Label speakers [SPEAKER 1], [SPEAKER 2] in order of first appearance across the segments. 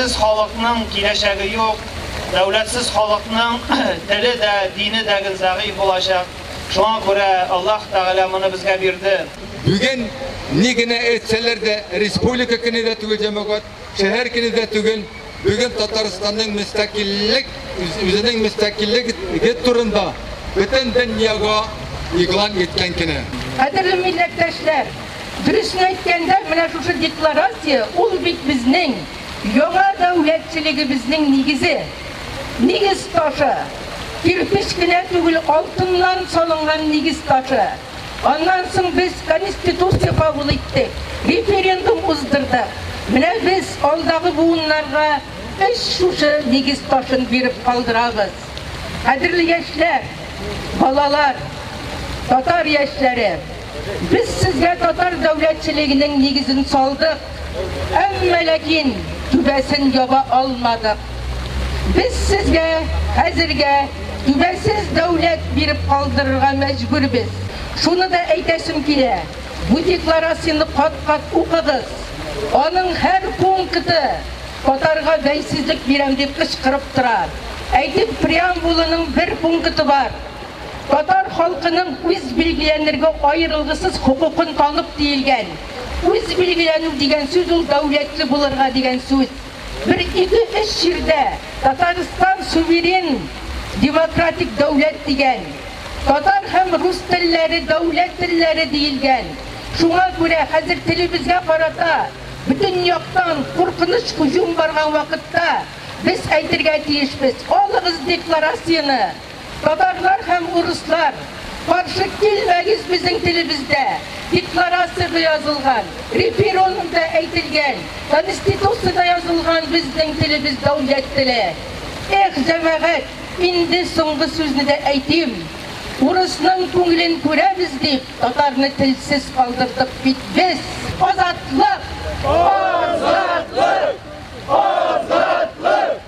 [SPEAKER 1] Дәүләтсез халыкның киләчәге юк. Дәүләтсез халыкның теле дә, дине дә гензагый булачак. Шуңа күрә Аллаһ Тәгалә моны безгә бирде.
[SPEAKER 2] Бүген ни генә әйтсәләр дә республика көне дә түгел җәмәгать, шәһәр көне дә түгел. Бүген Татарстанның мөстәкиллек, үзенең мөстәкиллеге турында бөтен дөньяга игълан иткән көне.
[SPEAKER 3] Кадерле милләттәшләр, дөресен әйткәндә, менә шушы декларация ул бит безнең яңа дәүләтчелегебезнең нигезе. Нигез ташы. Кирпич кенә түгел, алтыннан салынган нигез ташы. Аннан соң без конституция кабул иттек, референдум уздырдык. Менә без алдагы буыннарга шушы нигез ташын биреп калдырабыз. Кадерле яшьләр, балалар, татар яшьләре, biz сезгә татар дәүләтчелегенең нигезен салдык, әмма ләкин түбәсен яба алмадык. Biz сезгә хәзергә түбәсез дәүләт биреп калдырырга мәҗбүрбез. Шуны да әйтәсем килә. Бу декларацияны кат-кат укыгыз. Аның һәр пункты татарга бәйсезлек бирәм дип кычкырып тора. Әйтеп, преамбуланың бер пункты бар. Татар халкының үз билгеләнергә аерылгысыз хукукын танып диелгән. Үз билгеләнү дигән сүз ул дәүләтле булырга дигән сүз. Bir iki üç җирдә Татарстан суверен демократик дәүләт дигән. Татар һәм рус телләре дәүләт телләре диелгән. Шуңа күрә хәзер телебезгә карата бөтен яктан куркыныч һөҗүм барган вакытта без әйтергә тиешбез. Алыгыз декларацияны. Татарлар һәм урыслар, каршы килмәгез безнең телебездә. Декларацияда язылган, референдумда әйтелгән, конституцияда язылган безнең телебез дәүләт теле. Җәмәгать, инде соңгы сүзне дә әйтим. Урысның күңелен күрәбез дип, татарны телсез калдырдык бит без. Азатлык! Азатлык! Азатлык!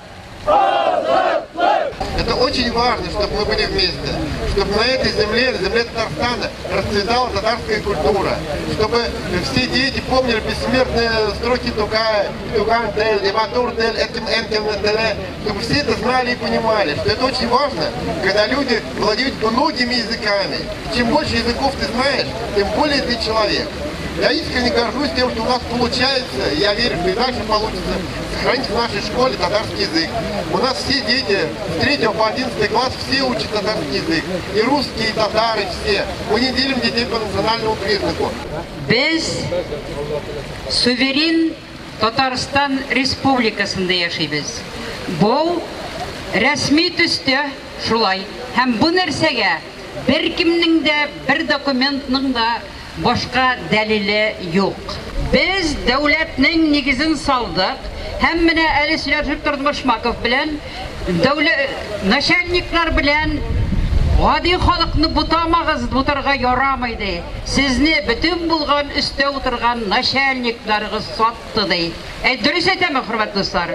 [SPEAKER 3] Азатлык!
[SPEAKER 4] Это очень важно, чтобы мы были вместе, чтобы на этой земле, на земле Татарстана, расцветала татарская культура, чтобы все дети помнили бессмертные строки Тугая, Туган-Тель, Иматур-Тель, Энкем-Тель, чтобы все это знали и понимали, что это очень важно, когда люди владеют многими языками. Чем больше языков ты знаешь, тем более ты человек. Я искренне горжусь тем, что у нас получается, я верю, что и дальше получится, сохранить в нашей школе татарский язык. У нас все дети с 3 по 11 класс все учат татарский язык. И русские, и татары, все. Мы не делим детей по национальному признаку.
[SPEAKER 5] Biz суверен Татарстан Республикасында яшибез. Бу рәсми төстә шулай. Һәм бу нәрсәгә беркемнең дә, бер документның да башка дәлиле юк. Без дәүләтнең нигезен салдык. Һәм менә әле сөйләшеп тордым Шмаков белән, дәүләт начальниклар белән гади халыкны бутамагыз, бутарга ярамый ди. Сезне бөтен булган өстә утырган начальникларыгыз сатты ди. Дөрес әйтәме, хөрмәтле дуслар?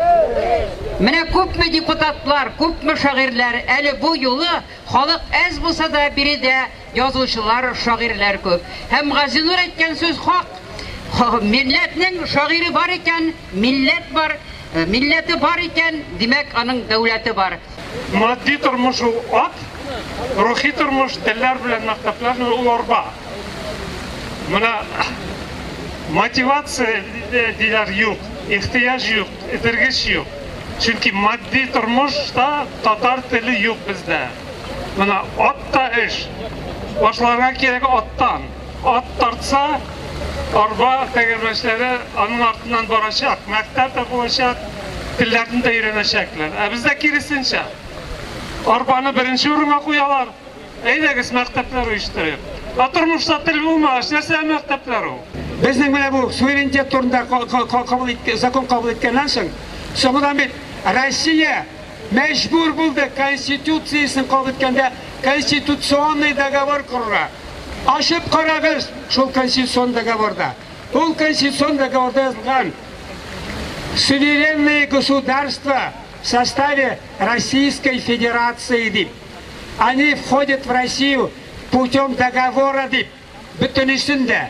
[SPEAKER 5] Менә күпме депутатлар, күпме шагыйрьләр әле бу юлы халык әз булса да биредә язучылар, шагыйрьләр күп. Һәм Газинур әйткән сүз хак. Милләтнең шагыйре бар икән, милләт бар, милләте бар икән, димәк аның дәүләте бар.
[SPEAKER 6] Матди тормыш ул ат, рухи тормыш телләр белән мәктәпләр ул арба. Менә мотивация диләр юк, ихтияҗ юк, этергеч юк. Чөнки матди тормышта татар теле юк бездә. Менә атта эш. Башларга кирәк аттан. Ат тартса арба тәгәрмәчләре аның артыннан барачак, мәктәп тә булачак, телләрне дә өйрәнәчәкләр. Ә бездә киресенчә. Арбаны беренче урынга куялар. Әйдәгез мәктәпләр оештырып. Тормышта тел булмагач, нәрсә мәктәпләр ул?
[SPEAKER 7] Безнең менә бу суверенитет турында закон кабул иткәннән соң, соңыннан бит Россия мәҗбүр булды конституциясын кабул иткәндә конституционный договор корырга. Ашып карагыз шул конституцион договорда. Ул конституцион договорда язылган суверенные государства в составе Российской Федерации дип. Они входят в Россию путем договора дип. Бөтенесендә.